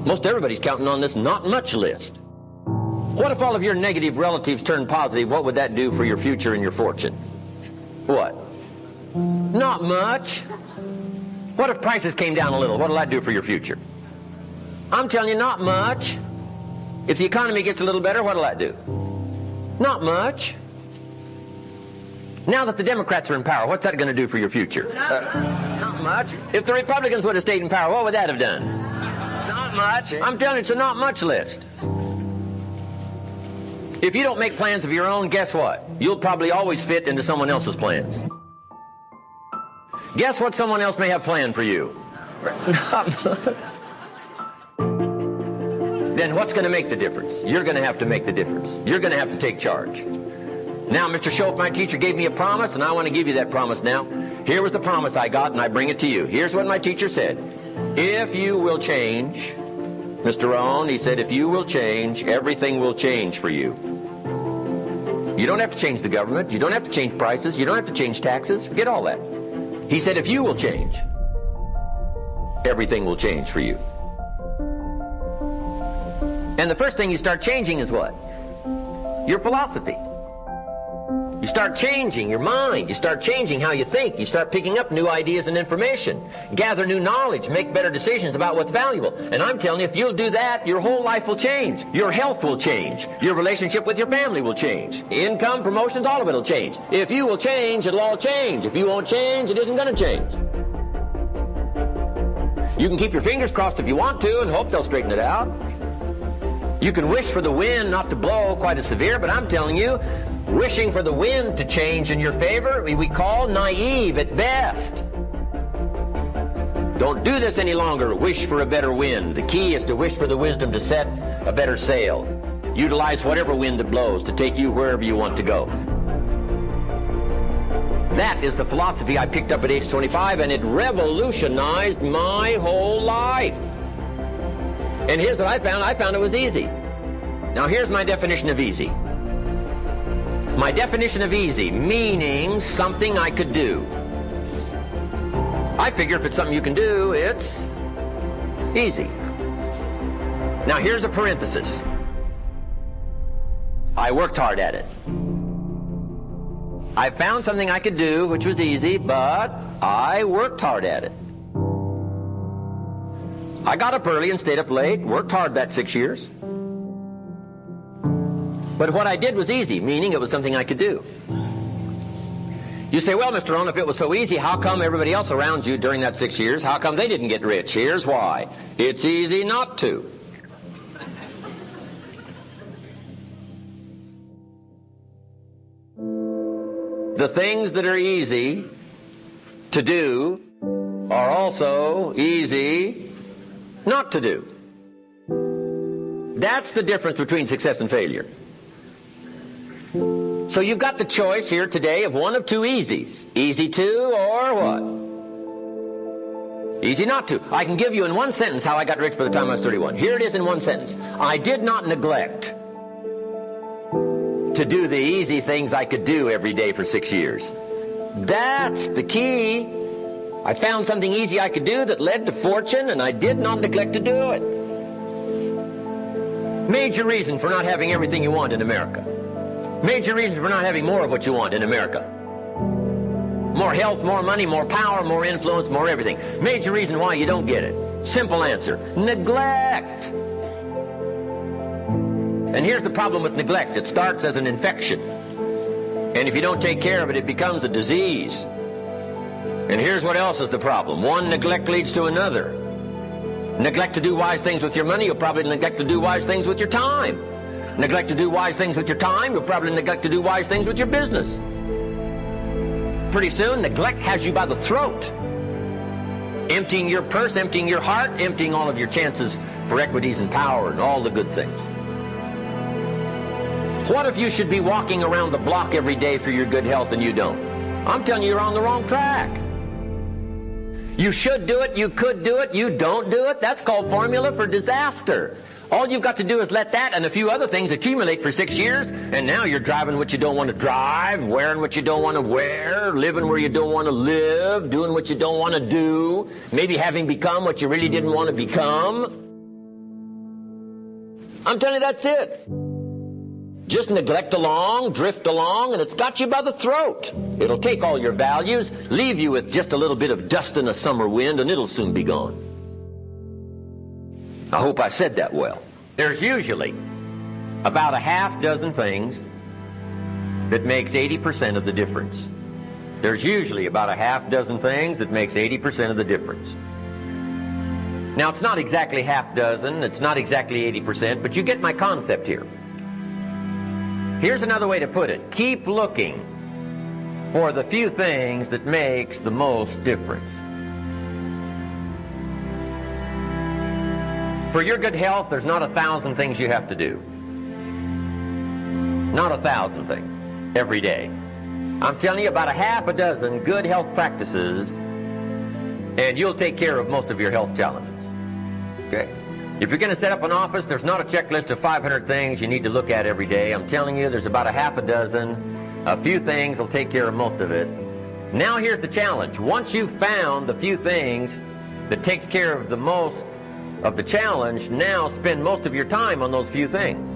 Most everybody's counting on this not much list. What if all of your negative relatives turned positive? What would that do for your future and your fortune? What? Not much. What if prices came down a little? What will that do for your future? I'm telling you, not much. If the economy gets a little better, what will that do? Not much. Now that the Democrats are in power, what's that going to do for your future? Not much. If the Republicans would have stayed in power, what would that have done? Not much. I'm telling you, it's a not much list. If you don't make plans of your own, guess what? You'll probably always fit into someone else's plans. Guess what someone else may have planned for you? Then what's going to make the difference? You're going to have to make the difference. You're going to have to take charge. Now, Mr. Shope, my teacher, gave me a promise, and I want to give you that promise now. Here was the promise I got, and I bring it to you. Here's what my teacher said. If you will change, Mr. Rohn, he said, if you will change, everything will change for you. You don't have to change the government. You don't have to change prices. You don't have to change taxes. Forget all that. He said, if you will change, everything will change for you. And the first thing you start changing is what? Your philosophy. You start changing your mind. You start changing how you think. You start picking up new ideas and information. Gather new knowledge. Make better decisions about what's valuable. And I'm telling you, if you'll do that, your whole life will change. Your health will change. Your relationship with your family will change. Income, promotions, all of it will change. If you will change, it'll all change. If you won't change, it isn't going to change. You can keep your fingers crossed if you want to and hope they'll straighten it out. You can wish for the wind not to blow quite as severe, but I'm telling you, wishing for the wind to change in your favor, we call naive at best. Don't do this any longer. Wish for a better wind. The key is to wish for the wisdom to set a better sail. Utilize whatever wind that blows to take you wherever you want to go. That is the philosophy I picked up at age 25, and it revolutionized my whole life. And here's what I found. I found it was easy. Now here's my definition of easy. My definition of easy, meaning something I could do. I figure if it's something you can do, it's easy. Now here's a parenthesis. I worked hard at it. I found something I could do which was easy, but I worked hard at it. I got up early and stayed up late, worked hard that 6 years. But what I did was easy, meaning it was something I could do. You say, well, Mr. Rohn, if it was so easy, how come everybody else around you during that 6 years, how come they didn't get rich? Here's why. It's easy not to. The things that are easy to do are also easy not to do. That's the difference between success and failure. So you've got the choice here today of one of two easies. Easy to or what? Easy not to. I can give you in one sentence how I got rich by the time I was 31. Here it is in one sentence. I did not neglect to do the easy things I could do every day for 6 years. That's the key. I found something easy I could do that led to fortune, and I did not neglect to do it. Major reason for not having everything you want in America. Major reason for not having more of what you want in America. More health, more money, more power, more influence, more everything. Major reason why you don't get it. Simple answer. Neglect. And here's the problem with neglect. It starts as an infection. And if you don't take care of it, it becomes a disease. And here's what else is the problem. One neglect leads to another. Neglect to do wise things with your money, you'll probably neglect to do wise things with your time. Neglect to do wise things with your time, you'll probably neglect to do wise things with your business. Pretty soon, neglect has you by the throat. Emptying your purse, emptying your heart, emptying all of your chances for equities and power and all the good things. What if you should be walking around the block every day for your good health and you don't? I'm telling you, you're on the wrong track. You should do it, you could do it, you don't do it. That's called formula for disaster. All you've got to do is let that and a few other things accumulate for 6 years, and now you're driving what you don't want to drive, wearing what you don't want to wear, living where you don't want to live, doing what you don't want to do, maybe having become what you really didn't want to become. I'm telling you, that's it. Just neglect along, drift along, and it's got you by the throat. It'll take all your values, leave you with just a little bit of dust in a summer wind, and it'll soon be gone. I hope I said that well. There's usually about a half dozen things that makes 80% of the difference. There's usually about a half dozen things that makes 80% of the difference. Now, it's not exactly half dozen, it's not exactly 80%, but you get my concept here. Here's another way to put it. Keep looking for the few things that makes the most difference. For your good health, there's not 1,000 things you have to do. Not 1,000 things every day. I'm telling you, about a half a dozen good health practices, and you'll take care of most of your health challenges. Okay? If you're going to set up an office, there's not a checklist of 500 things you need to look at every day. I'm telling you, there's about a half a dozen. A few things will take care of most of it. Now here's the challenge. Once you've found the few things that takes care of the most of the challenge, now spend most of your time on those few things.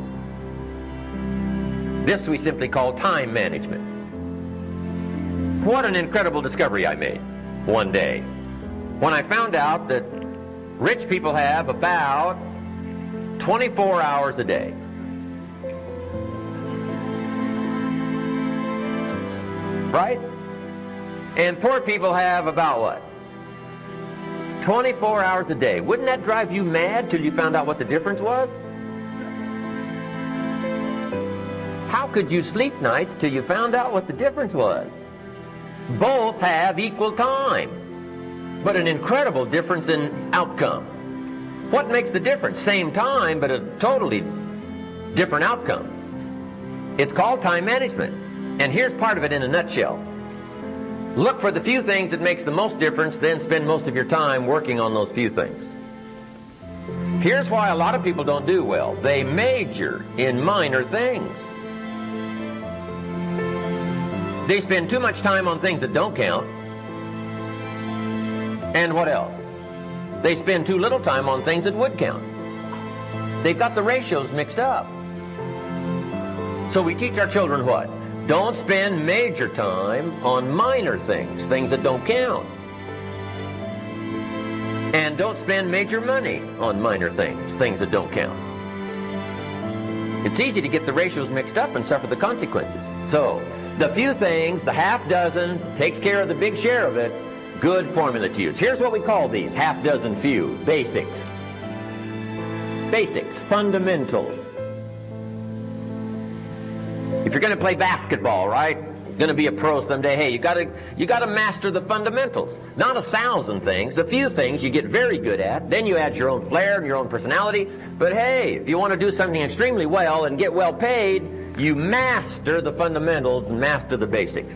This we simply call time management. What an incredible discovery I made one day when I found out that rich people have about 24 hours a day. Right? And poor people have about what? 24 hours a day. Wouldn't that drive you mad till you found out what the difference was? How could you sleep nights till you found out what the difference was? Both have equal time, but an incredible difference in outcome. What makes the difference? Same time, but a totally different outcome. It's called time management. And here's part of it in a nutshell. Look for the few things that makes the most difference, then spend most of your time working on those few things. Here's why a lot of people don't do well. They major in minor things. They spend too much time on things that don't count. And what else? They spend too little time on things that would count. They've got the ratios mixed up. So we teach our children what? Don't spend major time on minor things, things that don't count. And don't spend major money on minor things, things that don't count. It's easy to get the ratios mixed up and suffer the consequences. So, the few things, the half dozen, takes care of the big share of it. Good formula to use. Here's what we call these, half dozen few. Basics. Basics, fundamentals. If you're going to play basketball, right? Going to be a pro someday, hey, you got to master the fundamentals. Not 1,000 things, a few things you get very good at. Then you add your own flair and your own personality. But hey, if you want to do something extremely well and get well paid, you master the fundamentals and master the basics.